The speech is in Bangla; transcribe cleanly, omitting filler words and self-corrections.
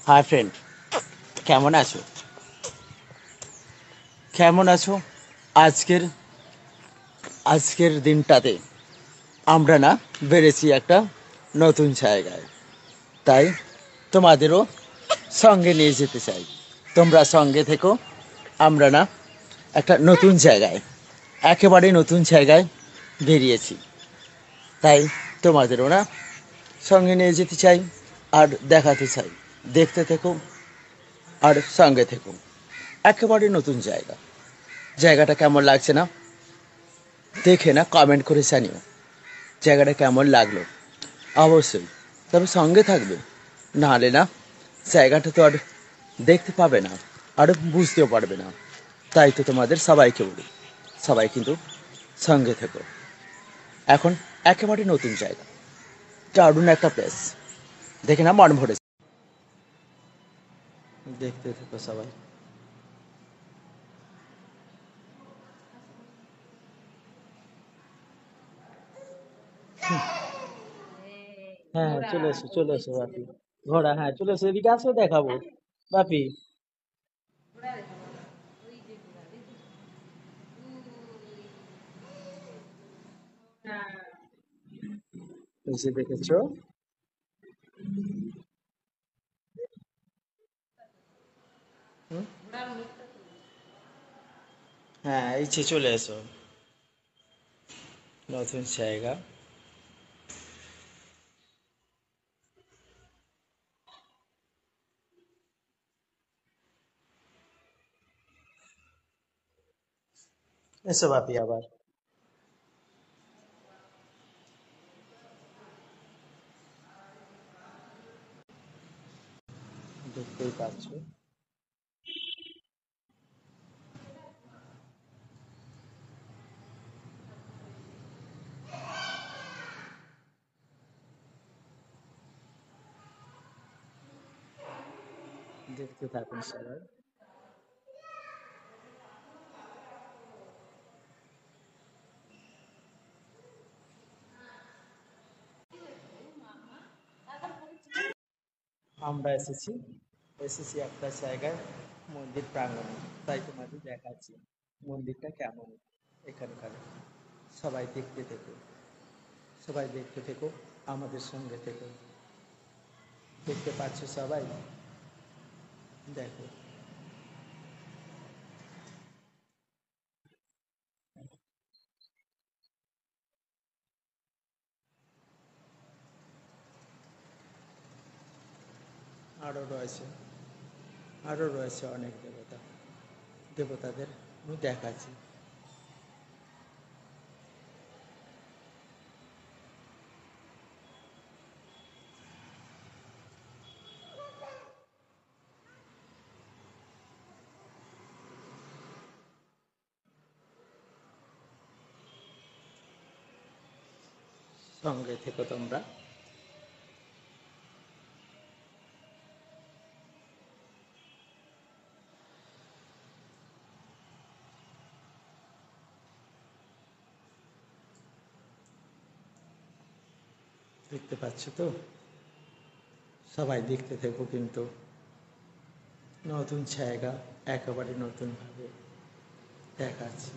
হাই ফ্রেন্ড, কেমন আছো? কেমন আছো? আজকের আজকের দিনটাতে আমরা না বেড়েছি একটা নতুন জায়গায়। তাই তোমাদেরও সঙ্গে নিয়ে যেতে চাই। তোমরা সঙ্গে থেকো। আমরা না একটা নতুন জায়গায়, একেবারে নতুন জায়গায় বেরিয়েছি। তাই তোমাদেরও না সঙ্গে নিয়ে যেতে চাই আর দেখাতে চাই। দেখতে থেকো আর সঙ্গে থেকো। একেবারে নতুন জায়গা। জায়গাটা কেমন লাগছে না দেখে না কমেন্ট করে জানিও জায়গাটা কেমন লাগলো। অবশ্যই, তবে সঙ্গে থাকবে, নাহলে না জায়গাটা তো আর দেখতে পাবে না আর বুঝতেও পারবে না। তাই তো তোমাদের সবাইকে বলি, সবাই কিন্তু সঙ্গে থেকো। এখন একেবারে নতুন জায়গা, দারুণ একটা প্লেস, দেখে না মন ভরেছে। দেখতে থেকো সবাই। হ্যাঁ হ্যাঁ, চলে এসো চলে এসো বাপি। ঘোড়া, হ্যাঁ চলে এসো, এদিকে আসো দেখাবো বাপি। এসে দেখেছো? হুম? হ্যাঁ, এই যে চলে এসো, নতুন জায়গা। এসো বাপি আবার। দেখতেই পাচ্ছ। দেখতে থাকুন সবাই। আমরা এসেছি এসেছি একটা জায়গায়, মন্দির প্রাঙ্গণে। তাই তোমাদের দেখাচ্ছি মন্দিরটা কেমন এখানকার। সবাই দেখতে থেকো, সবাই দেখতে থেকো, আমাদের সঙ্গে থেকো। দেখতে পাচ্ছ সবাই? দেখো, আরও রয়েছে, আরও রয়েছে অনেক দেবতা, দেবতাদের আমি দেখাচ্ছি। সঙ্গে থেকো তোমরা। দেখতে পাচ্ছ তো? সবাই দেখতে থেকো কিন্তু। নতুন জায়গা, একেবারে নতুনভাবে দেখাচ্ছি।